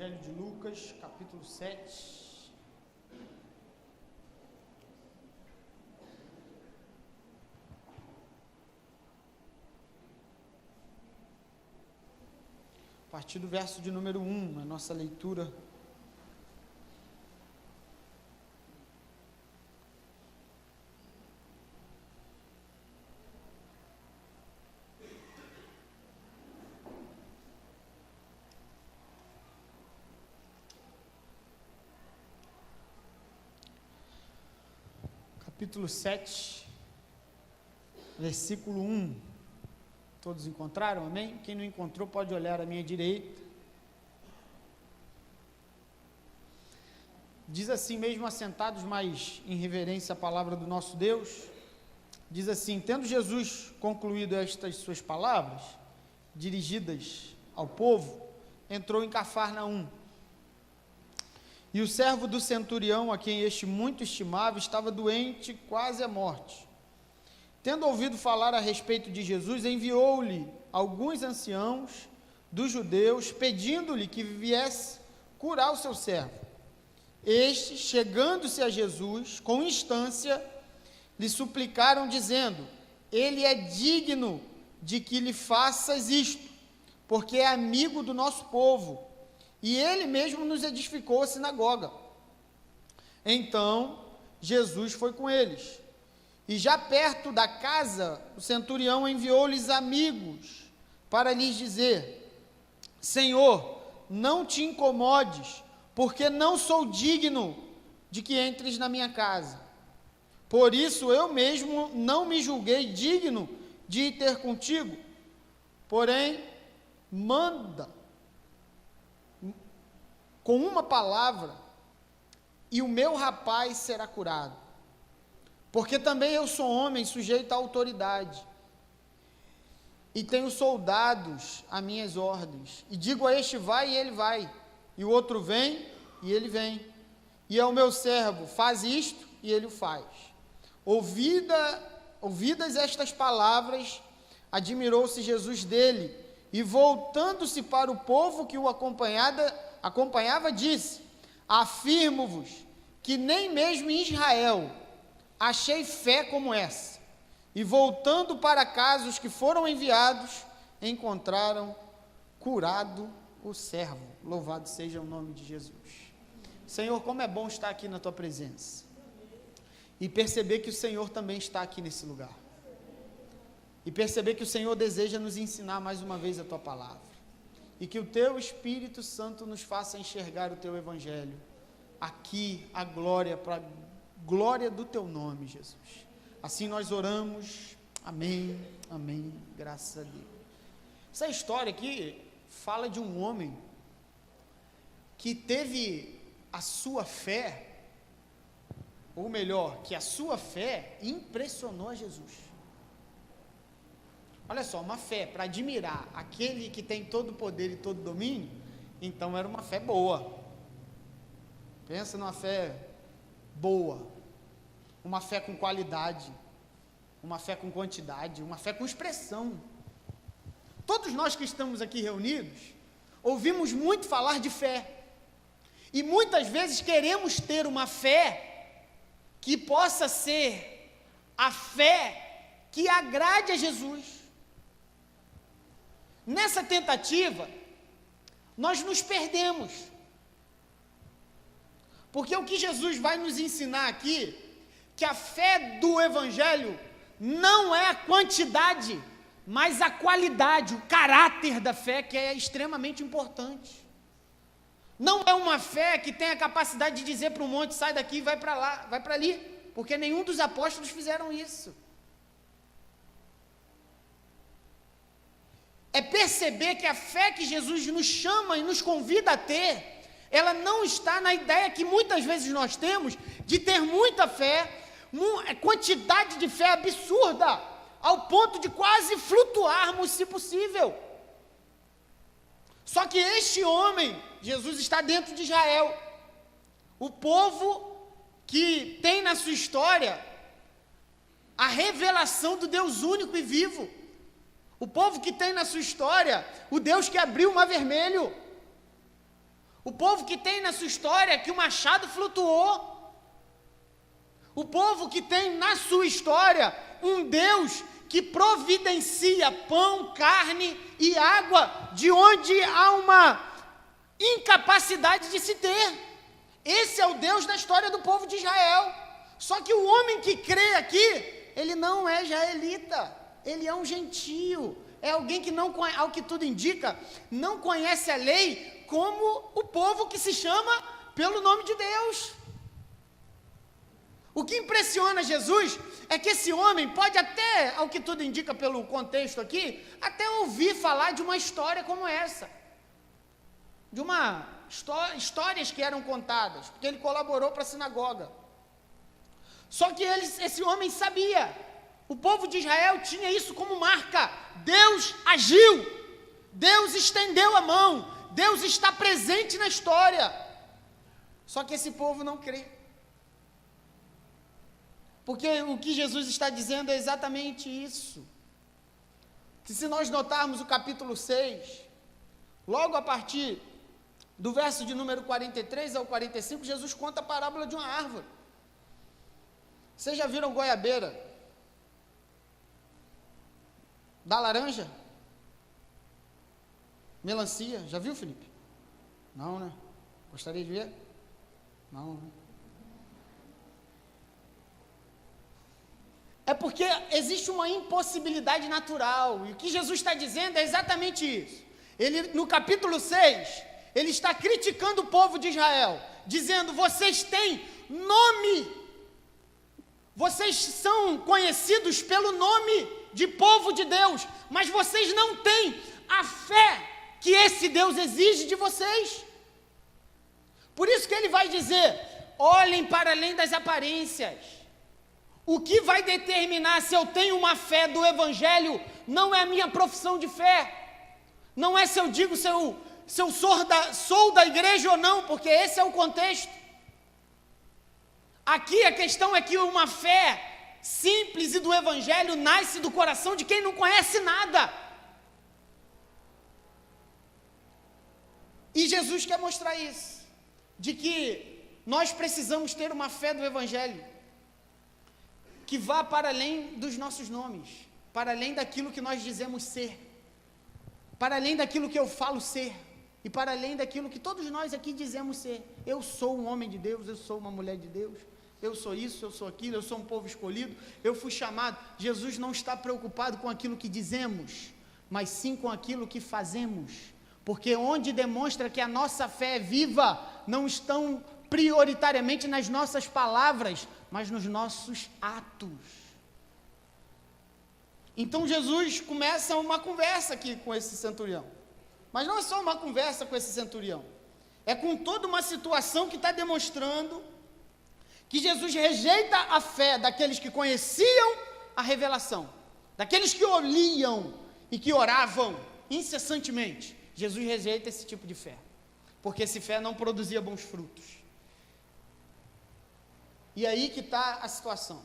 Evangelho de Lucas, capítulo 7. A partir do verso de número 1, a nossa leitura. Capítulo 7, versículo 1. Todos encontraram? Amém? Quem não encontrou pode olhar à minha direita. Diz assim, mesmo assentados, mas em reverência à palavra do nosso Deus, diz assim: tendo Jesus concluído estas suas palavras, dirigidas ao povo, entrou em Cafarnaum. E o servo do centurião, a quem este muito estimava, estava doente, quase à morte. Tendo ouvido falar a respeito de Jesus, enviou-lhe alguns anciãos dos judeus, pedindo-lhe que viesse curar o seu servo. Estes, chegando-se a Jesus, com instância, lhe suplicaram, dizendo: ele é digno de que lhe faças isto, porque é amigo do nosso povo, e ele mesmo nos edificou a sinagoga. Então, Jesus foi com eles. E já perto da casa, o centurião enviou-lhes amigos para lhes dizer: Senhor, não te incomodes, porque não sou digno de que entres na minha casa. Por isso eu mesmo não me julguei digno de ir ter contigo. Porém, manda com uma palavra, e o meu rapaz será curado. Porque também eu sou homem sujeito à autoridade, e tenho soldados a minhas ordens, e digo a este vai, e ele vai, e o outro vem, e ele vem, e ao meu servo faz isto, e ele o faz. Ouvidas estas palavras, admirou-se Jesus dele, e voltando-se para o povo que o acompanhava, disse: afirmo-vos que nem mesmo em Israel achei fé como essa. E voltando para casa, os que foram enviados encontraram curado o servo. Louvado seja o nome de Jesus. Senhor, como é bom estar aqui na tua presença e perceber que o Senhor também está aqui nesse lugar, e perceber que o Senhor deseja nos ensinar mais uma vez a tua palavra, e que o teu Espírito Santo nos faça enxergar o teu Evangelho aqui, a glória, para a glória do teu nome, Jesus. Assim nós oramos, amém, amém, graças a Deus. Essa história aqui fala de um homem que teve a sua fé, ou melhor, que a sua fé impressionou a Jesus. Olha só, uma fé para admirar aquele que tem todo o poder e todo o domínio, então era uma fé boa. Pensa numa fé boa, uma fé com qualidade, uma fé com quantidade, uma fé com expressão. Todos nós que estamos aqui reunidos, ouvimos muito falar de fé, e muitas vezes queremos ter uma fé que possa ser a fé que agrade a Jesus. Nessa tentativa, nós nos perdemos, porque o que Jesus vai nos ensinar aqui, que a fé do Evangelho não é a quantidade, mas a qualidade, o caráter da fé, que é extremamente importante. Não é uma fé que tem a capacidade de dizer para um monte: sai daqui e vai para lá, vai para ali, porque nenhum dos apóstolos fizeram isso. É perceber que a fé que Jesus nos chama e nos convida a ter, ela não está na ideia que muitas vezes nós temos de ter muita fé, quantidade de fé absurda, ao ponto de quase flutuarmos, se possível. Só que este homem, Jesus, está dentro de Israel, o povo que tem na sua história a revelação do Deus único e vivo, o povo que tem na sua história o Deus que abriu o Mar Vermelho, O povo que tem na sua história que o machado flutuou. O povo que tem na sua história um Deus que providencia pão, carne e água de onde há uma incapacidade de se ter. Esse é o Deus da história do povo de Israel. Só que o homem que crê aqui, ele não é israelita, ele é um gentio, é alguém que não, ao que tudo indica, não conhece a lei como o povo que se chama pelo nome de Deus. O que impressiona Jesus é que esse homem pode até, ao que tudo indica pelo contexto aqui, até ouvir falar de uma história como essa. De histórias que eram contadas, porque ele colaborou para a sinagoga. Só que esse homem sabia, o povo de Israel tinha isso como marca. Deus agiu, Deus estendeu a mão, Deus está presente na história. Só que esse povo não crê. Porque o que Jesus está dizendo é exatamente isso. Que se nós notarmos o capítulo 6, logo a partir do verso de número 43 ao 45, Jesus conta a parábola de uma árvore. Vocês já viram goiabeira? Da laranja? Melancia? Já viu, Felipe? Não, né? Gostaria de ver? Não, né? É porque existe uma impossibilidade natural. E o que Jesus está dizendo é exatamente isso. Ele, no capítulo 6, ele está criticando o povo de Israel, dizendo: vocês têm nome. Vocês são conhecidos pelo nome de povo de Deus, mas vocês não têm a fé que esse Deus exige de vocês. Por isso que ele vai dizer: olhem para além das aparências. O que vai determinar se eu tenho uma fé do Evangelho não é a minha profissão de fé, não é se eu digo se eu sou da igreja ou não, porque esse é o contexto. Aqui a questão é que uma fé simples e do Evangelho nasce do coração de quem não conhece nada. E Jesus quer mostrar isso, de que nós precisamos ter uma fé do Evangelho, que vá para além dos nossos nomes, para além daquilo que nós dizemos ser, para além daquilo que eu falo ser, e para além daquilo que todos nós aqui dizemos ser. Eu sou um homem de Deus, eu sou uma mulher de Deus, eu sou isso, eu sou aquilo, eu sou um povo escolhido, eu fui chamado. Jesus não está preocupado com aquilo que dizemos, mas sim com aquilo que fazemos, porque onde demonstra que a nossa fé é viva, não estão prioritariamente nas nossas palavras, mas nos nossos atos. Então Jesus começa uma conversa aqui com esse centurião, mas não é só uma conversa com esse centurião, é com toda uma situação que está demonstrando que Jesus rejeita a fé daqueles que conheciam a revelação, daqueles que oliam e que oravam incessantemente. Jesus rejeita esse tipo de fé, porque essa fé não produzia bons frutos. E aí que está a situação.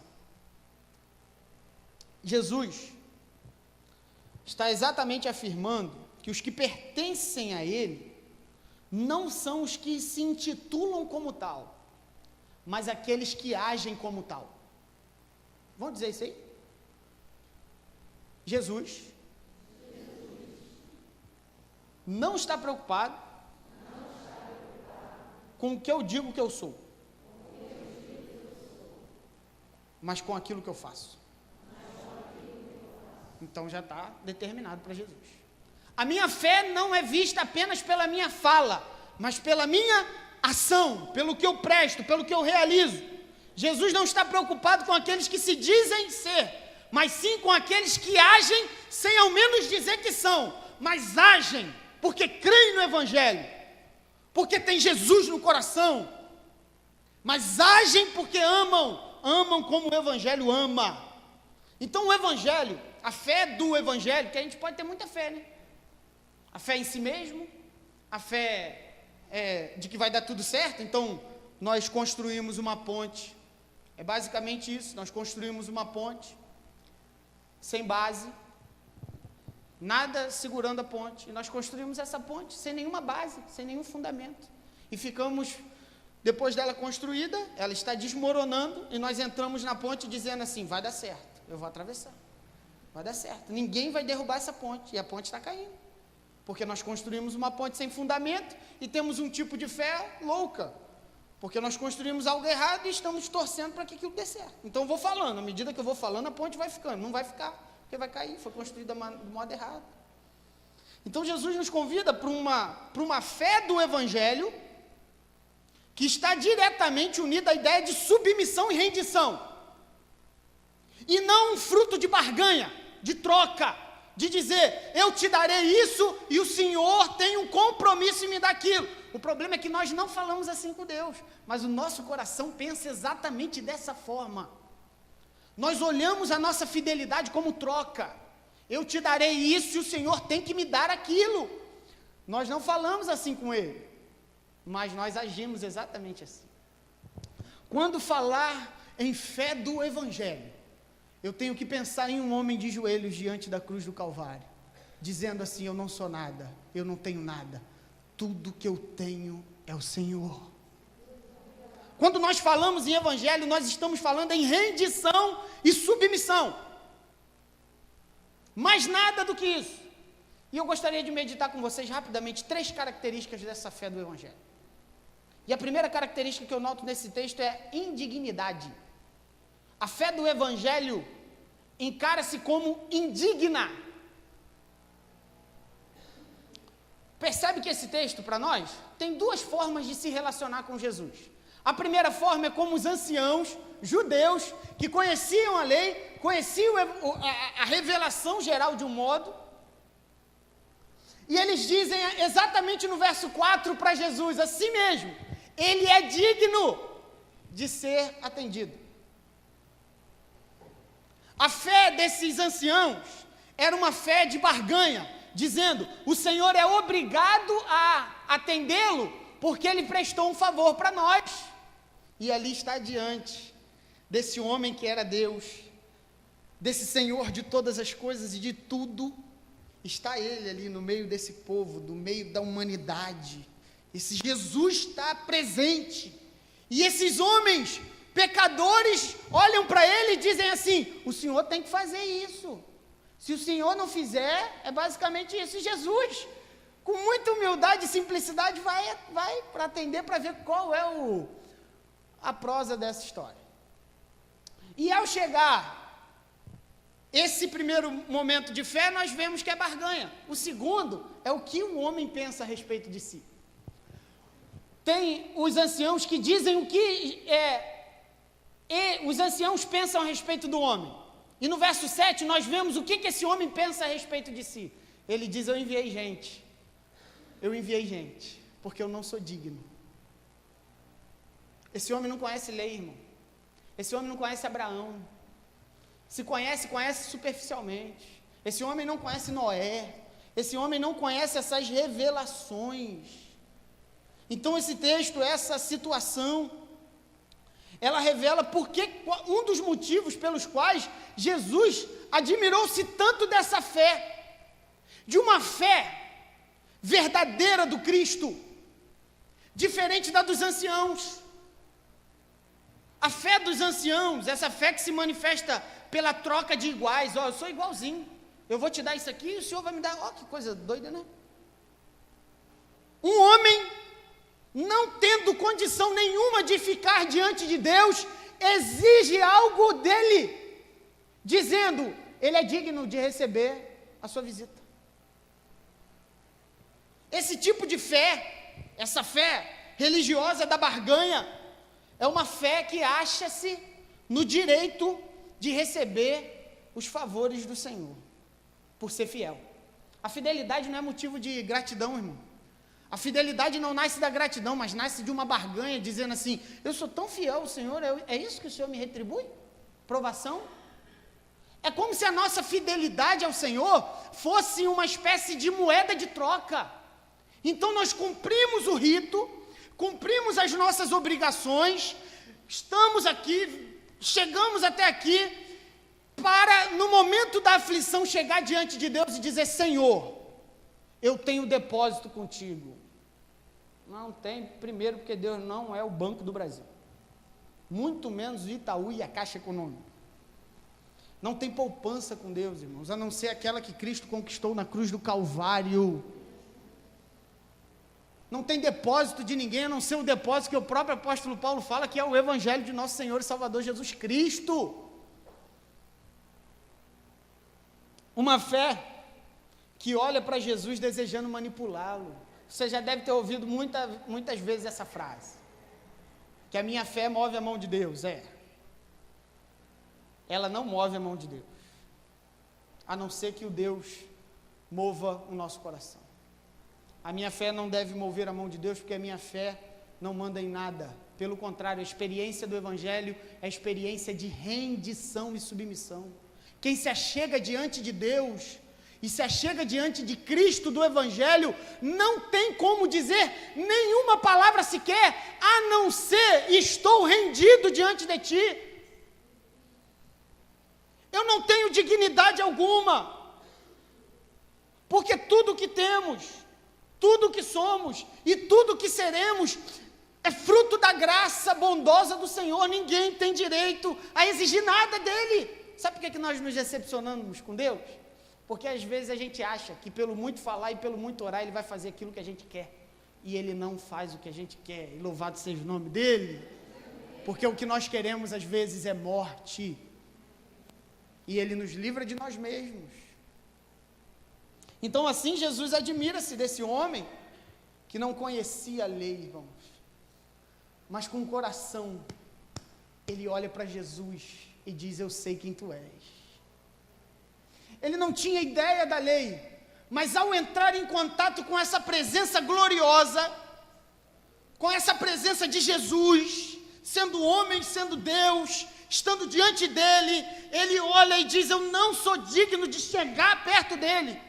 Jesus está exatamente afirmando que os que pertencem a Ele não são os que se intitulam como tal, mas aqueles que agem como tal. Vamos dizer isso aí? Jesus não está preocupado com o que eu digo que eu sou, mas com aquilo que eu faço. Então já está determinado para Jesus. A minha fé não é vista apenas pela minha fala, mas pela minha ação, pelo que eu presto, pelo que eu realizo. Jesus não está preocupado com aqueles que se dizem ser, mas sim com aqueles que agem sem ao menos dizer que são, mas agem porque creem no Evangelho, porque tem Jesus no coração, mas agem porque amam como o Evangelho ama. Então o Evangelho, a fé do Evangelho, que a gente pode ter muita fé, né? A fé em si mesmo, a fé de que vai dar tudo certo, então nós construímos uma ponte, é basicamente isso, nós construímos uma ponte, sem base, nada segurando a ponte, e nós construímos essa ponte sem nenhuma base, sem nenhum fundamento, e ficamos, depois dela construída, ela está desmoronando, e nós entramos na ponte dizendo assim, vai dar certo, eu vou atravessar, vai dar certo, ninguém vai derrubar essa ponte, e a ponte está caindo, porque nós construímos uma ponte sem fundamento, e temos um tipo de fé louca, porque nós construímos algo errado, e estamos torcendo para que aquilo dê certo. Então eu vou falando, à medida que eu vou falando, a ponte vai ficando, não vai ficar, porque vai cair, foi construída do modo errado. Então Jesus nos convida para uma fé do Evangelho, que está diretamente unida à ideia de submissão e rendição, e não um fruto de barganha, de troca, de dizer, eu te darei isso, e o Senhor tem um compromisso em me dar aquilo. O problema é que nós não falamos assim com Deus, mas o nosso coração pensa exatamente dessa forma. Nós olhamos a nossa fidelidade como troca, eu te darei isso, e o Senhor tem que me dar aquilo. Nós não falamos assim com Ele, mas nós agimos exatamente assim. Quando falar em fé do Evangelho, eu tenho que pensar em um homem de joelhos diante da cruz do Calvário, dizendo assim, eu não sou nada, eu não tenho nada, tudo que eu tenho é o Senhor. Quando nós falamos em Evangelho, nós estamos falando em rendição e submissão, mais nada do que isso. E eu gostaria de meditar com vocês rapidamente 3 características dessa fé do Evangelho. E a primeira característica que eu noto nesse texto é indignidade. A fé do Evangelho encara-se como indigna. Percebe que esse texto, para nós, tem 2 formas de se relacionar com Jesus. A primeira forma é como os anciãos judeus, que conheciam a lei, conheciam a revelação geral de um modo, e eles dizem exatamente no verso 4 para Jesus, assim mesmo, ele é digno de ser atendido. A fé desses anciãos era uma fé de barganha, dizendo, o Senhor é obrigado a atendê-lo, porque ele prestou um favor para nós. E ali está diante desse homem que era Deus, desse Senhor de todas as coisas e de tudo, está ele ali no meio desse povo, no meio da humanidade. Esse Jesus está presente, e esses homens pecadores olham para ele e dizem assim, o Senhor tem que fazer isso, se o Senhor não fizer, é basicamente isso. E Jesus, com muita humildade e simplicidade, vai para atender, para ver qual é a prosa dessa história. E ao chegar esse primeiro momento de fé, nós vemos que é barganha. O segundo é o que o homem pensa a respeito de si. Tem os anciãos que dizem o que os anciãos pensam a respeito do homem. E no verso 7 nós vemos o que esse homem pensa a respeito de si. Ele diz, eu enviei gente, porque eu não sou digno. Esse homem não conhece lei, irmão. Esse homem não conhece Abraão. Se conhece superficialmente. Esse homem não conhece Noé. Esse homem não conhece essas revelações. Então esse texto, essa situação, ela revela um dos motivos pelos quais Jesus admirou-se tanto dessa fé, de uma fé verdadeira do Cristo, diferente da dos anciãos. A fé dos anciãos, essa fé que se manifesta pela troca de iguais, eu sou igualzinho, eu vou te dar isso aqui e o Senhor vai me dar, que coisa doida, né? Um homem, não tendo condição nenhuma de ficar diante de Deus, exige algo dele, dizendo, ele é digno de receber a sua visita. Esse tipo de fé, essa fé religiosa da barganha, é uma fé que acha-se no direito de receber os favores do Senhor, por ser fiel. A fidelidade não é motivo de gratidão, irmão. A fidelidade não nasce da gratidão, mas nasce de uma barganha, dizendo assim, eu sou tão fiel ao Senhor, é isso que o Senhor me retribui? Provação? É como se a nossa fidelidade ao Senhor fosse uma espécie de moeda de troca. Então nós cumprimos o rito, cumprimos as nossas obrigações, estamos aqui, chegamos até aqui, para no momento da aflição chegar diante de Deus e dizer, Senhor, eu tenho depósito contigo, Não tem, primeiro porque Deus não é o Banco do Brasil, muito menos o Itaú e a Caixa Econômica. Não tem poupança com Deus, irmãos, a não ser aquela que Cristo conquistou na cruz do Calvário. Não tem depósito de ninguém, a não ser o depósito que o próprio apóstolo Paulo fala, que é o Evangelho de nosso Senhor e Salvador Jesus Cristo. Uma fé que olha para Jesus desejando manipulá-lo. Você já deve ter ouvido muitas vezes essa frase, que a minha fé move a mão de Deus. Ela não move a mão de Deus, a não ser que o Deus mova o nosso coração. A minha fé não deve mover a mão de Deus, porque a minha fé não manda em nada. Pelo contrário, a experiência do Evangelho é a experiência de rendição e submissão. Quem se achega diante de Deus e se achega diante de Cristo do Evangelho, não tem como dizer nenhuma palavra sequer, a não ser: estou rendido diante de Ti. Eu não tenho dignidade alguma, porque tudo que temos, tudo que somos e tudo que seremos é fruto da graça bondosa do Senhor. Ninguém tem direito a exigir nada dele. Sabe por que nós nos decepcionamos com Deus? Porque às vezes a gente acha que pelo muito falar e pelo muito orar Ele vai fazer aquilo que a gente quer, e Ele não faz o que a gente quer, e louvado seja o nome dEle, porque o que nós queremos às vezes é morte, e Ele nos livra de nós mesmos. Então assim Jesus admira-se desse homem que não conhecia a lei, irmãos, mas com o coração ele olha para Jesus e diz: eu sei quem Tu és. Ele não tinha ideia da lei, mas ao entrar em contato com essa presença gloriosa, com essa presença de Jesus, sendo homem, sendo Deus, estando diante dele, ele olha e diz: eu não sou digno de chegar perto dele,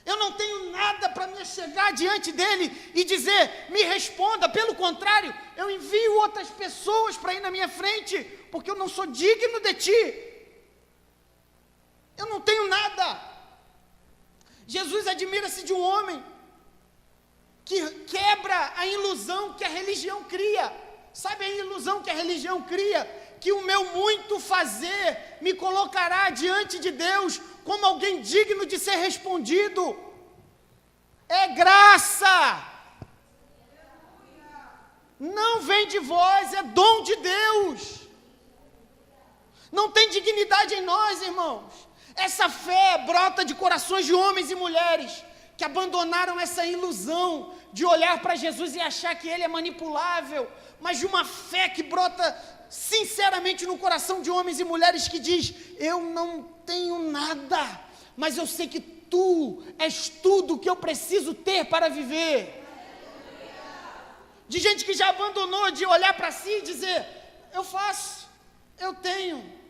eu não tenho nada para me chegar diante dele e dizer: me responda. Pelo contrário, eu envio outras pessoas para ir na minha frente, porque eu não sou digno de Ti, eu não tenho nada. Jesus admira-se de um homem que quebra a ilusão que a religião cria. Sabe a ilusão que a religião cria? Que o meu muito fazer me colocará diante de Deus como alguém digno de ser respondido. É graça, não vem de vós, é dom de Deus. Não tem dignidade em nós, irmãos. Essa fé brota de corações de homens e mulheres que abandonaram essa ilusão de olhar para Jesus e achar que Ele é manipulável, mas de uma fé que brota sinceramente no coração de homens e mulheres que diz: eu não tenho nada, mas eu sei que Tu és tudo que eu preciso ter para viver. De gente que já abandonou de olhar para si e dizer: eu faço, eu tenho.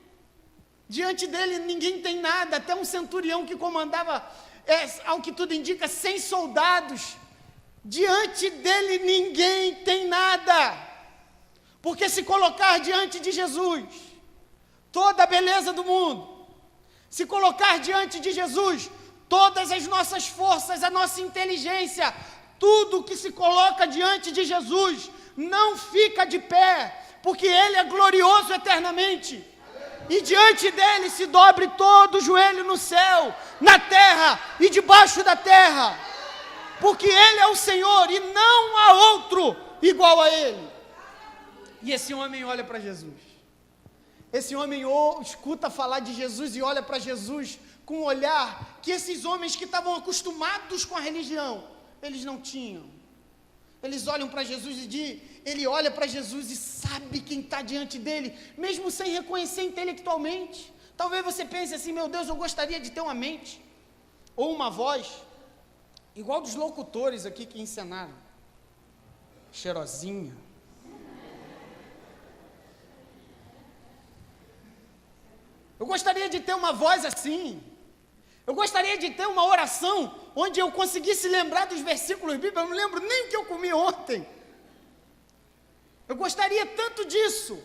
Diante dele ninguém tem nada. Até um centurião que comandava, ao que tudo indica, 100 soldados, diante dele ninguém tem nada, porque se colocar diante de Jesus, toda a beleza do mundo, se colocar diante de Jesus, todas as nossas forças, a nossa inteligência, tudo que se coloca diante de Jesus, não fica de pé, porque Ele é glorioso eternamente, e diante dele se dobre todo o joelho no céu, na terra e debaixo da terra, porque Ele é o Senhor e não há outro igual a Ele. E esse homem olha para Jesus, esse homem escuta falar de Jesus e olha para Jesus com um olhar que esses homens que estavam acostumados com a religião, eles não tinham. Eles olham para Jesus ele olha para Jesus e sabe quem está diante dele, mesmo sem reconhecer intelectualmente. Talvez você pense assim: meu Deus, eu gostaria de ter uma mente, ou uma voz, igual dos locutores aqui que encenaram, cheirosinha. Eu gostaria de ter uma voz assim. Eu gostaria de ter uma oração onde eu conseguisse lembrar dos versículos bíblicos. Eu não lembro nem o que eu comi ontem. Eu gostaria tanto disso.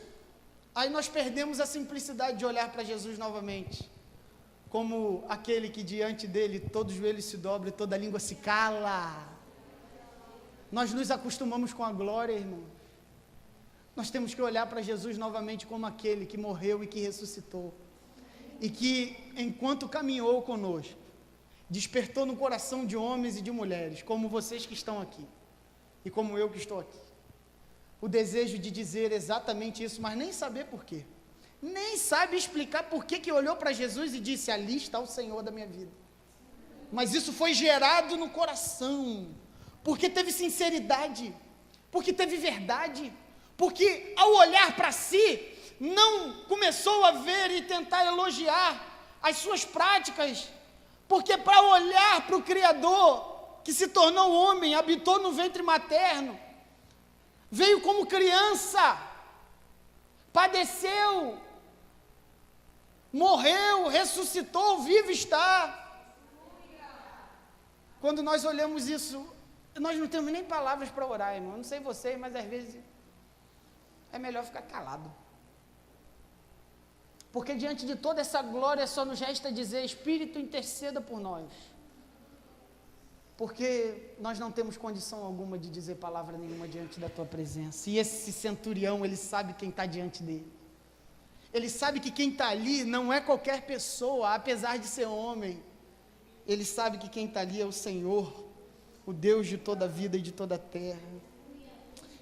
Aí nós perdemos a simplicidade de olhar para Jesus novamente, como aquele que diante dele todo joelho se dobra e toda língua se cala. Nós nos acostumamos com a glória, irmão. Nós temos que olhar para Jesus novamente como aquele que morreu e que ressuscitou. E que, enquanto caminhou conosco, despertou no coração de homens e de mulheres, como vocês que estão aqui, e como eu que estou aqui, o desejo de dizer exatamente isso, mas nem saber por quê. Nem sabe explicar por que olhou para Jesus e disse: ali está o Senhor da minha vida. Mas isso foi gerado no coração, porque teve sinceridade, porque teve verdade, porque ao olhar para si, não começou a ver e tentar elogiar as suas práticas, porque para olhar para o Criador, que se tornou homem, habitou no ventre materno, veio como criança, padeceu, morreu, ressuscitou, vivo está. Quando nós olhamos isso, nós não temos nem palavras para orar, irmão. Eu não sei vocês, mas às vezes é melhor ficar calado. Porque diante de toda essa glória só nos resta dizer: Espírito, interceda por nós. Porque nós não temos condição alguma de dizer palavra nenhuma diante da tua presença. E esse centurião, ele sabe quem está diante dele. Ele sabe que quem está ali não é qualquer pessoa, apesar de ser homem. Ele sabe que quem está ali é o Senhor, o Deus de toda a vida e de toda a terra.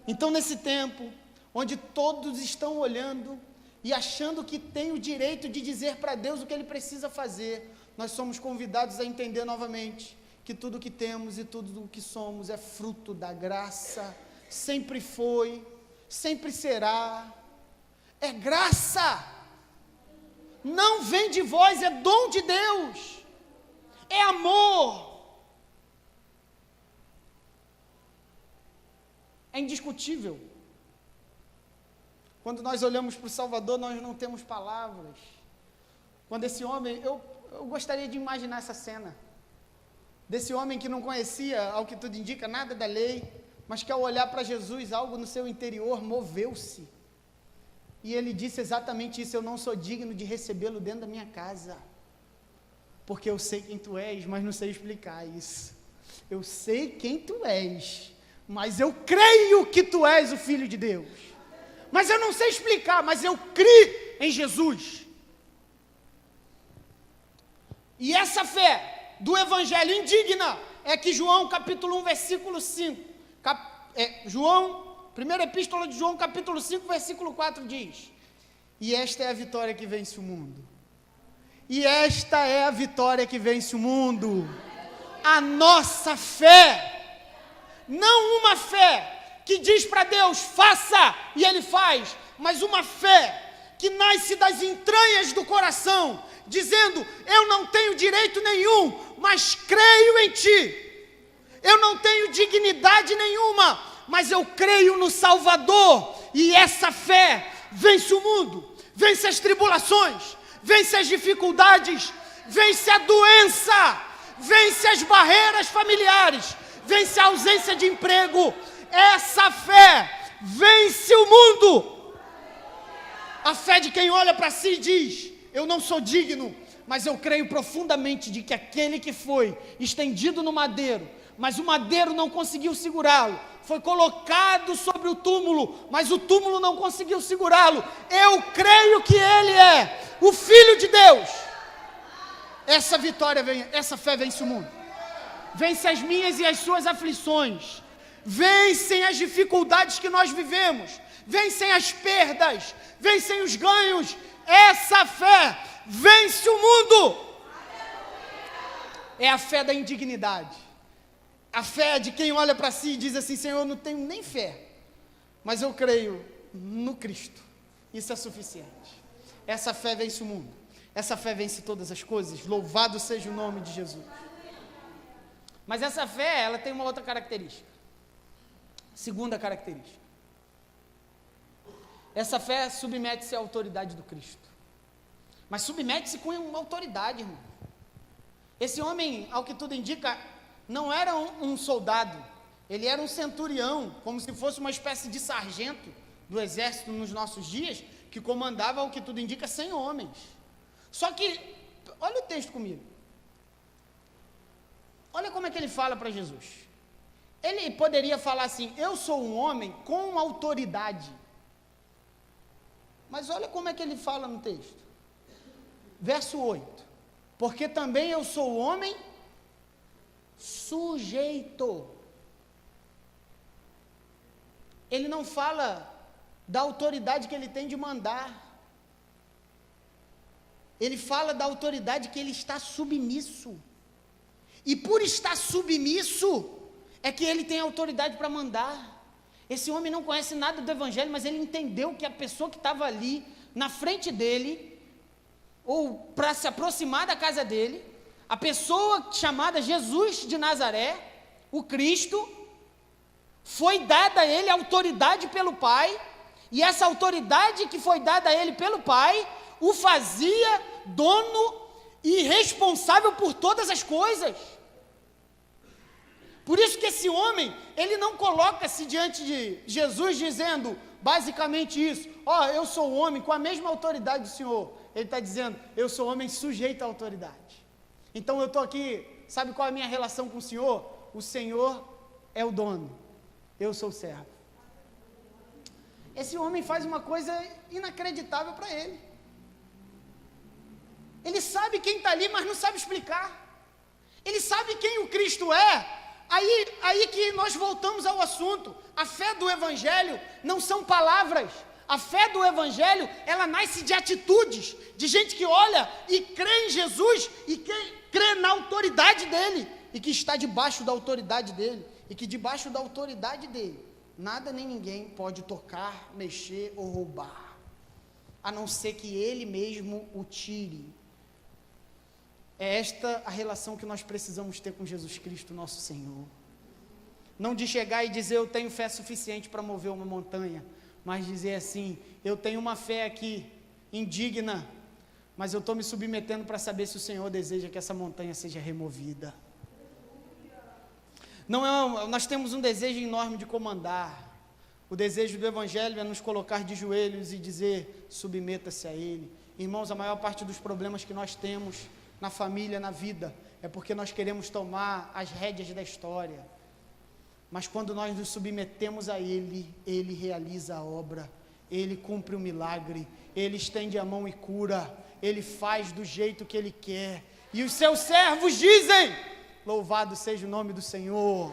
Então, nesse tempo, onde todos estão olhando e achando que tem o direito de dizer para Deus o que Ele precisa fazer, nós somos convidados a entender novamente que tudo o que temos e tudo o que somos é fruto da graça, sempre foi, sempre será, é graça, não vem de vós, é dom de Deus, é amor, é indiscutível. Quando nós olhamos para o Salvador, nós não temos palavras. Quando esse homem, eu gostaria de imaginar essa cena, desse homem que não conhecia, ao que tudo indica, nada da lei, mas que ao olhar para Jesus, algo no seu interior moveu-se, e ele disse exatamente isso: eu não sou digno de recebê-lo dentro da minha casa, porque eu sei quem tu és, mas não sei explicar isso. Eu sei quem tu és, mas eu creio que tu és o Filho de Deus, mas eu não sei explicar, mas eu creio em Jesus. E essa fé do Evangelho indigna é que João capítulo 1, versículo 5, primeira epístola de João capítulo 5, versículo 4 diz: e esta é a vitória que vence o mundo. E esta é a vitória que vence o mundo, a nossa fé. Não uma fé que diz para Deus: faça, e Ele faz, mas uma fé que nasce das entranhas do coração, dizendo: eu não tenho direito nenhum, mas creio em Ti. Eu não tenho dignidade nenhuma, mas eu creio no Salvador, e essa fé vence o mundo, vence as tribulações, vence as dificuldades, vence a doença, vence as barreiras familiares, vence a ausência de emprego. Essa fé vence o mundo. A fé de quem olha para si e diz: eu não sou digno, mas eu creio profundamente de que aquele que foi estendido no madeiro, mas o madeiro não conseguiu segurá-lo, foi colocado sobre o túmulo, mas o túmulo não conseguiu segurá-lo. Eu creio que Ele é o Filho de Deus. Essa vitória vem, essa fé vence o mundo, vence as minhas e as suas aflições, vencem as dificuldades que nós vivemos, vencem as perdas, vencem os ganhos. Essa fé vence o mundo. É a fé da indignidade, a fé de quem olha para si e diz assim: Senhor, eu não tenho nem fé, mas eu creio no Cristo, isso é suficiente. Essa fé vence o mundo, essa fé vence todas as coisas. Louvado seja o nome de Jesus. Mas essa fé, ela tem uma outra característica, segunda característica: essa fé submete-se à autoridade do Cristo, mas submete-se com uma autoridade, irmão. Esse homem, ao que tudo indica, não era um soldado, ele era um centurião, como se fosse uma espécie de sargento do exército nos nossos dias, que comandava, ao que tudo indica, 100 homens. Só que, olha o texto comigo, olha como é que ele fala para Jesus: Ele poderia falar assim: eu sou um homem com autoridade. Mas olha como é que ele fala no texto. Verso 8. Porque também eu sou homem sujeito. Ele não fala da autoridade que ele tem de mandar. Ele fala da autoridade que ele está submisso. E por estar submisso, é que ele tem autoridade para mandar. Esse homem não conhece nada do evangelho, mas ele entendeu que a pessoa que estava ali, na frente dele, ou para se aproximar da casa dele, a pessoa chamada Jesus de Nazaré, o Cristo, foi dada a ele autoridade pelo Pai, e essa autoridade que foi dada a ele pelo Pai, o fazia dono e responsável por todas as coisas. Por isso que esse homem, ele não coloca-se diante de Jesus dizendo basicamente isso: ó, eu sou um homem com a mesma autoridade do Senhor. Ele está dizendo: eu sou homem sujeito à autoridade. Então eu estou aqui, sabe qual é a minha relação com o Senhor? O Senhor é o dono, eu sou o servo. Esse homem faz uma coisa inacreditável para ele. Ele sabe quem está ali, mas não sabe explicar. Ele sabe quem o Cristo é. Aí que nós voltamos ao assunto. A fé do Evangelho não são palavras. A fé do Evangelho, ela nasce de atitudes, de gente que olha e crê em Jesus, e crê na autoridade dele, e que está debaixo da autoridade dele, e que debaixo da autoridade dele, nada nem ninguém pode tocar, mexer ou roubar, a não ser que ele mesmo o tire. É esta a relação que nós precisamos ter com Jesus Cristo, nosso Senhor. Não de chegar e dizer: eu tenho fé suficiente para mover uma montanha, mas dizer assim: eu tenho uma fé aqui, indigna, mas eu estou me submetendo para saber se o Senhor deseja que essa montanha seja removida. Nós temos um desejo enorme de comandar. O desejo do Evangelho é nos colocar de joelhos e dizer: submeta-se a Ele. Irmãos, a maior parte dos problemas que nós temos na família, na vida, é porque nós queremos tomar as rédeas da história. Mas quando nós nos submetemos a Ele, Ele realiza a obra, Ele cumpre o milagre, Ele estende a mão e cura, Ele faz do jeito que Ele quer, e os seus servos dizem: louvado seja o nome do Senhor,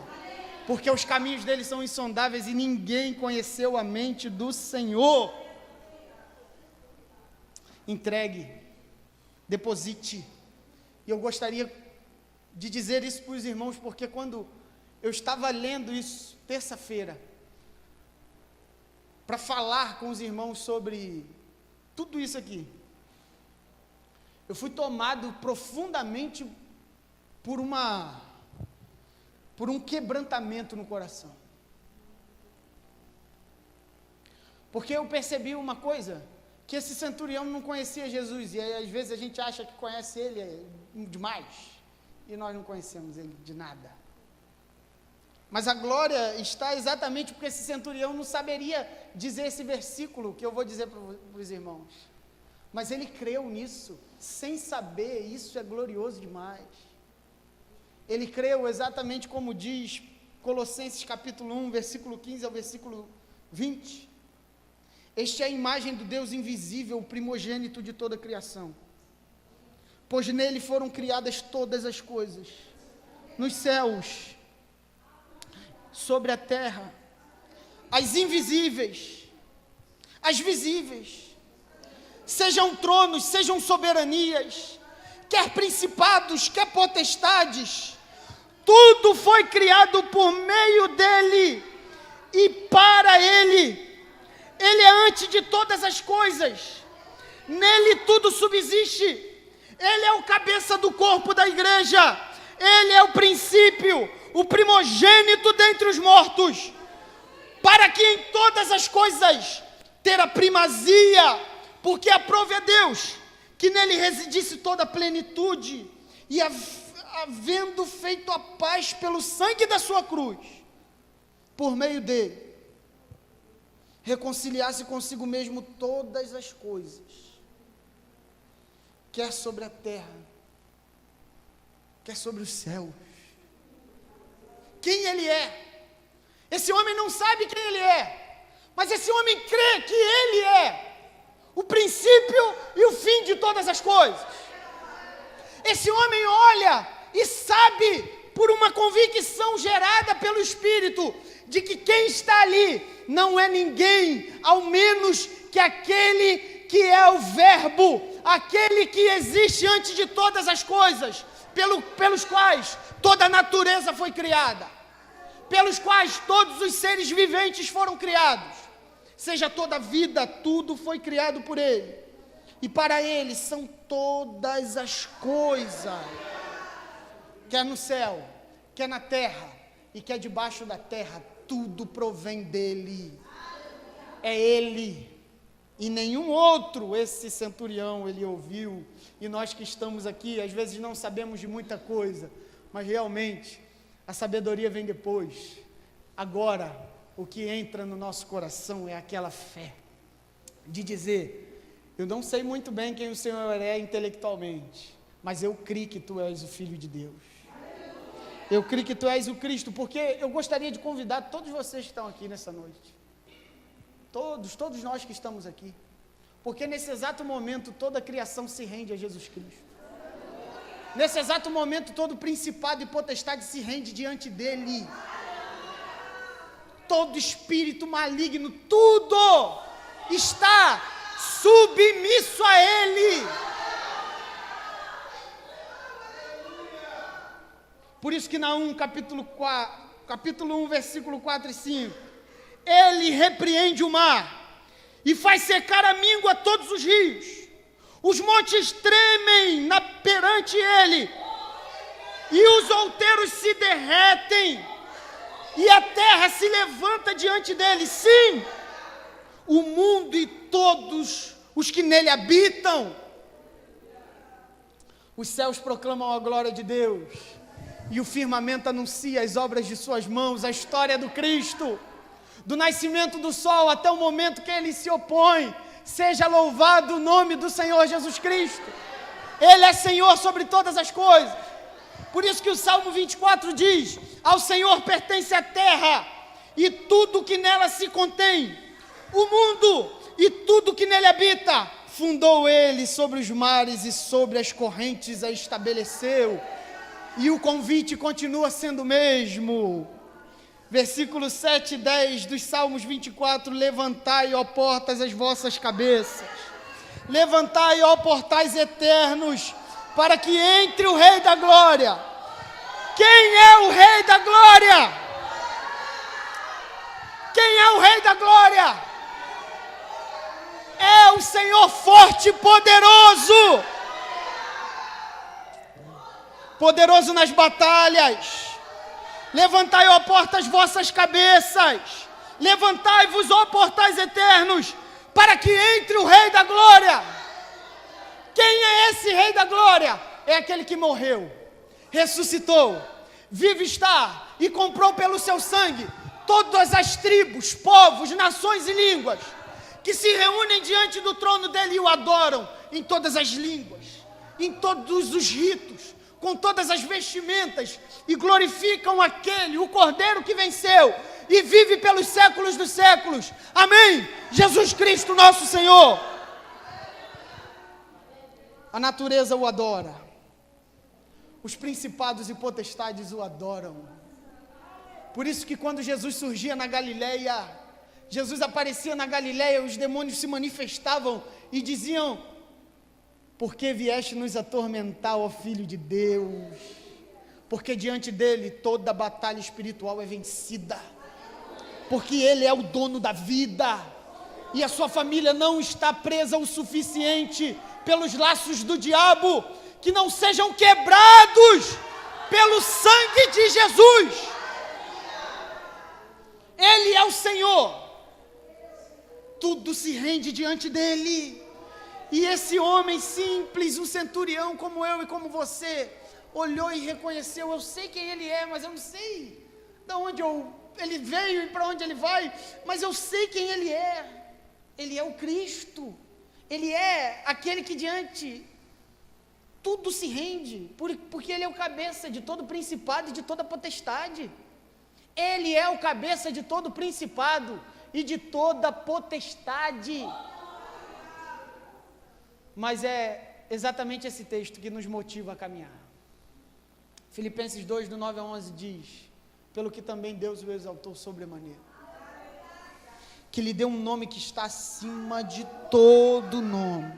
porque os caminhos dele são insondáveis e ninguém conheceu a mente do Senhor. Entregue, deposite. E eu gostaria de dizer isso para os irmãos, porque quando eu estava lendo isso, terça-feira, para falar com os irmãos sobre tudo isso aqui, eu fui tomado profundamente por um quebrantamento no coração. Porque eu percebi uma coisa, que esse centurião não conhecia Jesus, e aí às vezes a gente acha que conhece ele demais, e nós não conhecemos ele de nada. Mas a glória está exatamente porque esse centurião não saberia dizer esse versículo que eu vou dizer para os irmãos, mas ele creu nisso, sem saber. Isso é glorioso demais. Ele creu exatamente como diz Colossenses capítulo 1, versículo 15 ao versículo 20. Este é a imagem do Deus invisível, o primogênito de toda a criação. Pois nele foram criadas todas as coisas, nos céus, sobre a terra, as invisíveis, as visíveis, sejam tronos, sejam soberanias, quer principados, quer potestades, tudo foi criado por meio dele e para ele. Ele é antes de todas as coisas, nele tudo subsiste, ele é o cabeça do corpo da igreja, ele é o princípio, o primogênito dentre os mortos, para que em todas as coisas ter a primazia, porque aprove a Deus que nele residisse toda a plenitude, e havendo feito a paz pelo sangue da sua cruz, por meio dele, reconciliasse consigo mesmo todas as coisas, quer sobre a terra, quer sobre os céus. Quem ele é? Esse homem não sabe quem ele é, mas esse homem crê que ele é o princípio e o fim de todas as coisas. Esse homem olha e sabe, por uma convicção gerada pelo Espírito, de que quem está ali não é ninguém, ao menos que aquele que é o Verbo, aquele que existe antes de todas as coisas, pelos quais toda a natureza foi criada, pelos quais todos os seres viventes foram criados, seja toda a vida, tudo foi criado por Ele, e para Ele são todas as coisas, quer no céu, quer na terra, e quer debaixo da terra, tudo provém dEle, é Ele, e nenhum outro. Esse centurião, ele ouviu, e nós que estamos aqui, às vezes não sabemos de muita coisa, mas realmente, a sabedoria vem depois. Agora, o que entra no nosso coração é aquela fé, de dizer, eu não sei muito bem quem o Senhor é intelectualmente, mas eu creio que Tu és o Filho de Deus, eu creio que Tu és o Cristo, porque eu gostaria de convidar todos vocês que estão aqui nessa noite, todos nós que estamos aqui, porque nesse exato momento toda a criação se rende a Jesus Cristo, nesse exato momento todo principado e potestade se rende diante dEle, todo espírito maligno, tudo está submisso a Ele. Por isso que Naum, capítulo 1, versículo 4 e 5, Ele repreende o mar e faz secar a míngua todos os rios, os montes tremem perante Ele, e os outeiros se derretem, e a terra se levanta diante dEle. Sim, o mundo e todos os que nele habitam. Os céus proclamam a glória de Deus, e o firmamento anuncia as obras de suas mãos, a história do Cristo, do nascimento do sol até o momento que Ele se opõe. Seja louvado o nome do Senhor Jesus Cristo. Ele é Senhor sobre todas as coisas. Por isso que o Salmo 24 diz, ao Senhor pertence a terra e tudo que nela se contém, o mundo e tudo que nele habita. Fundou Ele sobre os mares e sobre as correntes a estabeleceu. E o convite continua sendo o mesmo. Versículo 7 e 10 dos Salmos 24, levantai, ó portas, as vossas cabeças. Levantai, ó portais eternos, para que entre o Rei da Glória. Quem é o Rei da Glória? Quem é o Rei da Glória? É o Senhor forte e poderoso. Poderoso nas batalhas. Levantai, ó portas, vossas cabeças. Levantai-vos, ó portais eternos, para que entre o Rei da Glória. Quem é esse Rei da Glória? É aquele que morreu, ressuscitou, vive está e comprou pelo seu sangue todas as tribos, povos, nações e línguas que se reúnem diante do trono dele e o adoram em todas as línguas, em todos os ritos, com todas as vestimentas, e glorificam aquele, o Cordeiro que venceu e vive pelos séculos dos séculos. Amém? Jesus Cristo nosso Senhor. A natureza o adora, os principados e potestades o adoram. Por isso que quando Jesus surgia na Galileia, Jesus aparecia na Galileia, os demônios se manifestavam e diziam, por que vieste nos atormentar, ó Filho de Deus? Porque diante dele toda batalha espiritual é vencida, porque ele é o dono da vida, e a sua família não está presa o suficiente pelos laços do diabo, que não sejam quebrados pelo sangue de Jesus. Ele é o Senhor, tudo se rende diante dele. E esse homem simples, um centurião como eu e como você, olhou e reconheceu, eu sei quem ele é, mas eu não sei de onde ele veio e para onde ele vai, mas eu sei quem ele é. Ele é o Cristo, ele é aquele que diante tudo se rende, porque ele é o cabeça de todo principado e de toda potestade. Ele é o cabeça de todo principado e de toda potestade. Mas é exatamente esse texto que nos motiva a caminhar. Filipenses 2, do 9 a 11 diz: pelo que também Deus o exaltou sobremaneira, que lhe deu um nome que está acima de todo nome,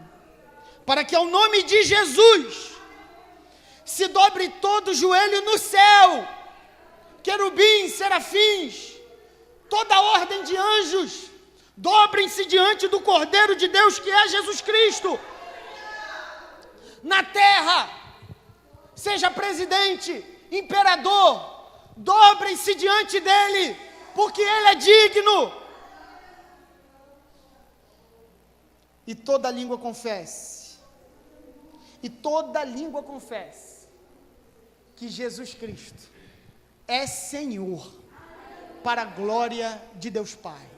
para que ao nome de Jesus se dobre todo joelho no céu, querubins, serafins, toda a ordem de anjos, dobrem-se diante do Cordeiro de Deus, que é Jesus Cristo. Na terra, seja presidente, imperador, dobrem-se diante dele, porque ele é digno. E toda língua confesse, que Jesus Cristo é Senhor, para a glória de Deus Pai.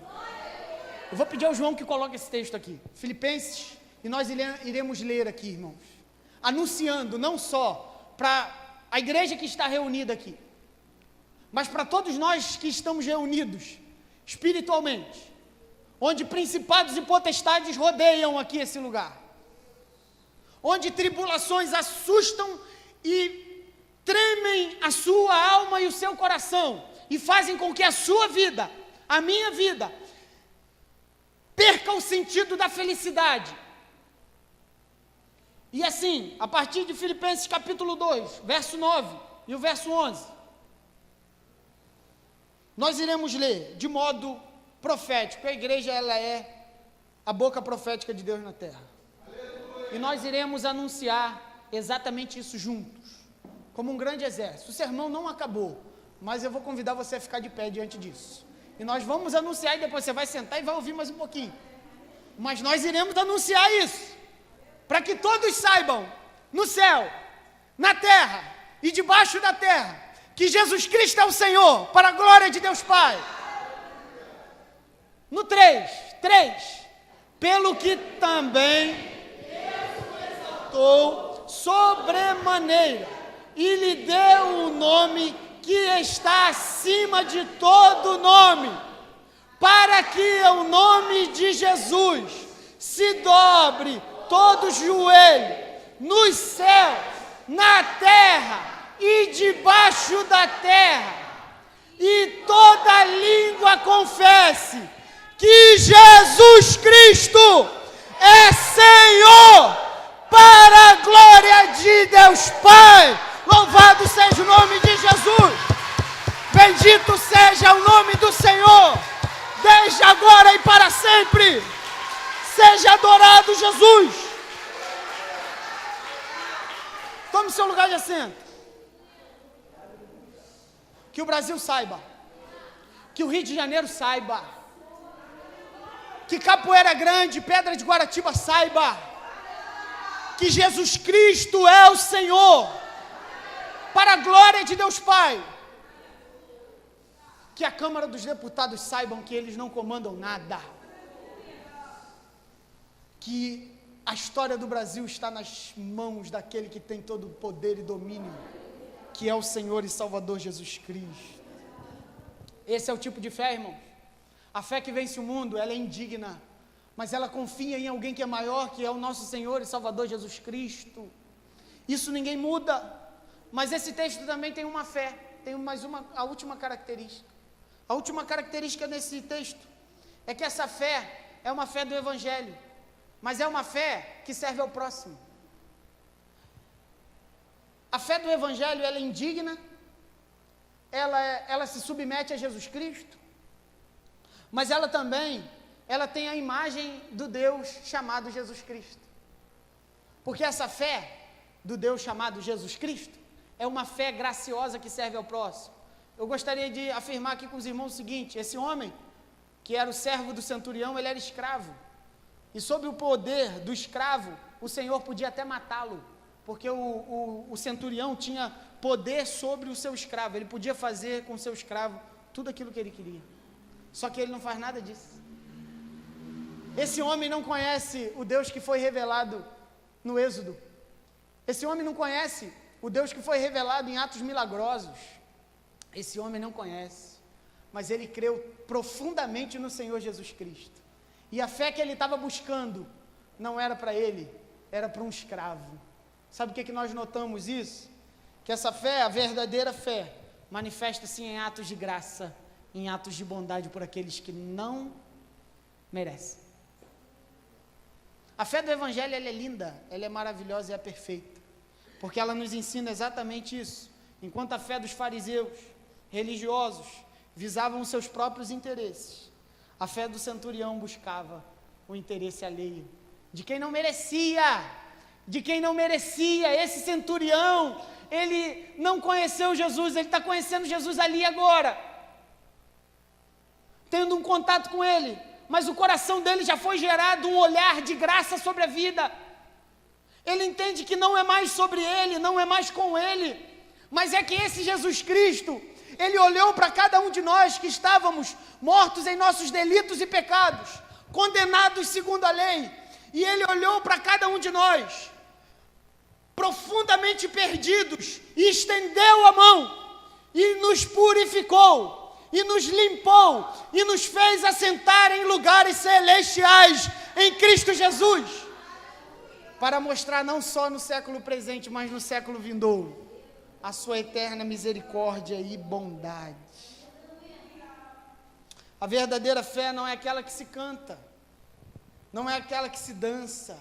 Eu vou pedir ao João que coloque esse texto aqui, Filipenses, e nós iremos ler aqui, irmãos, anunciando não só para a igreja que está reunida aqui, mas para todos nós que estamos reunidos espiritualmente, onde principados e potestades rodeiam aqui esse lugar, onde tribulações assustam e tremem a sua alma e o seu coração, e fazem com que a sua vida, a minha vida, perca o sentido da felicidade. E assim, a partir de Filipenses capítulo 2, verso 9 e o verso 11, nós iremos ler de modo profético. A igreja, ela é a boca profética de Deus na terra. E nós iremos anunciar exatamente isso juntos, como um grande exército. O sermão não acabou, mas eu vou convidar você a ficar de pé diante disso. E nós vamos anunciar, e depois você vai sentar e vai ouvir mais um pouquinho. Mas nós iremos anunciar isso, para que todos saibam, no céu, na terra e debaixo da terra, que Jesus Cristo é o Senhor, para a glória de Deus Pai. No 3, pelo que também exaltou sobremaneira, e lhe deu o nome que está acima de todo nome, para que o nome de Jesus se dobre todo joelho, nos céus, na terra e debaixo da terra, e toda língua confesse que Jesus Cristo é Senhor, para a glória de Deus Pai. Louvado seja o nome de Jesus, bendito seja o nome do Senhor, desde agora e para sempre. Seja adorado Jesus. Tome seu lugar de assento. Que o Brasil saiba, que o Rio de Janeiro saiba, que Capoeira Grande, Pedra de Guaratiba saiba, que Jesus Cristo é o Senhor, para a glória de Deus Pai. Que a Câmara dos Deputados saibam que eles não comandam nada, que a história do Brasil está nas mãos daquele que tem todo o poder e domínio, que é o Senhor e Salvador Jesus Cristo. Esse é o tipo de fé, irmão. A fé que vence o mundo, ela é indigna, mas ela confia em alguém que é maior, que é o nosso Senhor e Salvador Jesus Cristo. Isso ninguém muda. Mas esse texto também tem uma fé, tem mais a última característica. A última característica desse texto é que essa fé é uma fé do Evangelho, mas é uma fé que serve ao próximo. A fé do Evangelho, ela é indigna, ela se submete a Jesus Cristo, mas ela também, ela tem a imagem do Deus chamado Jesus Cristo. Porque essa fé do Deus chamado Jesus Cristo é uma fé graciosa que serve ao próximo. Eu gostaria de afirmar aqui com os irmãos o seguinte: esse homem, que era o servo do centurião, ele era escravo. E sob o poder do escravo, o Senhor podia até matá-lo, porque o centurião tinha poder sobre o seu escravo. Ele podia fazer com o seu escravo tudo aquilo que ele queria. Só que ele não faz nada disso. Esse homem não conhece o Deus que foi revelado no Êxodo. Esse homem não conhece o Deus que foi revelado em atos milagrosos. Esse homem não conhece. mas ele creu profundamente no Senhor Jesus Cristo. E a fé que ele estava buscando não era para ele, era para um escravo. Sabe o que nós notamos isso? Que essa fé, a verdadeira fé, manifesta-se em atos de graça, em atos de bondade por aqueles que não merecem. A fé do Evangelho, ela é linda, ela é maravilhosa e é perfeita, porque ela nos ensina exatamente isso. Enquanto a fé dos fariseus, religiosos, visavam os seus próprios interesses, a fé do centurião buscava o interesse alheio, de quem não merecia, esse centurião, ele não conheceu Jesus, ele está conhecendo Jesus ali agora, tendo um contato com ele, mas o coração dele já foi gerado um olhar de graça sobre a vida. Ele entende que não é mais sobre ele, não é mais com ele, mas é que esse Jesus Cristo, ele olhou para cada um de nós que estávamos mortos em nossos delitos e pecados, condenados segundo a lei, e ele olhou para cada um de nós, profundamente perdidos, e estendeu a mão, e nos purificou, e nos limpou, e nos fez assentar em lugares celestiais, em Cristo Jesus, para mostrar não só no século presente, mas no século vindouro, a sua eterna misericórdia e bondade. A verdadeira fé não é aquela que se canta, não é aquela que se dança,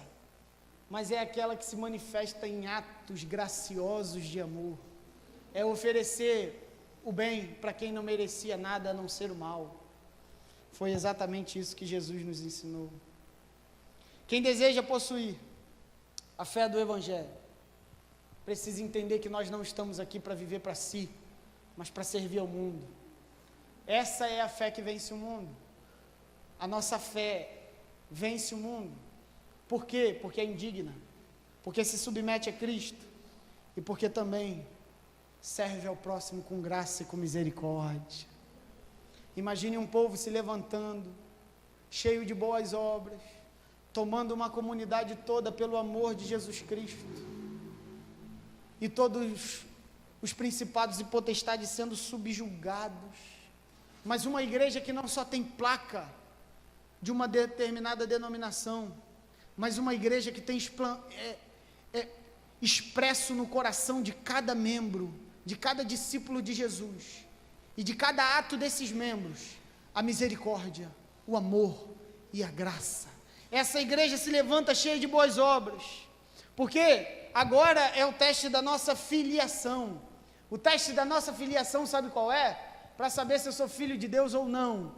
mas é aquela que se manifesta em atos graciosos de amor. É oferecer o bem para quem não merecia nada a não ser o mal. Foi exatamente isso que Jesus nos ensinou. Quem deseja possuir a fé do Evangelho precisa entender que nós não estamos aqui para viver para si, mas para servir ao mundo. Essa é a fé que vence o mundo. A nossa fé vence o mundo. Por quê? Porque é indigna, porque se submete a Cristo e porque também serve ao próximo com graça e com misericórdia. Imagine um povo se levantando, cheio de boas obras, tomando uma comunidade toda pelo amor de Jesus Cristo, e todos os principados e potestades sendo subjugados, mas uma igreja que não só tem placa de uma determinada denominação, mas uma igreja que tem expresso no coração de cada membro, de cada discípulo de Jesus, e de cada ato desses membros, a misericórdia, o amor e a graça. Essa igreja se levanta cheia de boas obras, porque agora é o teste da nossa filiação. O teste da nossa filiação, sabe qual é? Para saber se eu sou filho de Deus ou não.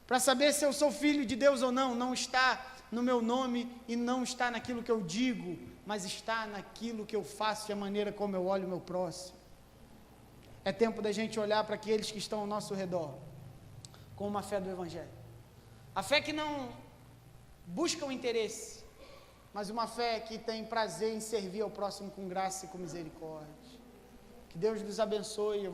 Para saber se eu sou filho de Deus ou não, não está no meu nome e não está naquilo que eu digo, mas está naquilo que eu faço e a maneira como eu olho o meu próximo. É tempo da gente olhar para aqueles que estão ao nosso redor com uma fé do Evangelho. A fé que não busca o interesse, mas uma fé que tem prazer em servir ao próximo com graça e com misericórdia. Que Deus nos abençoe.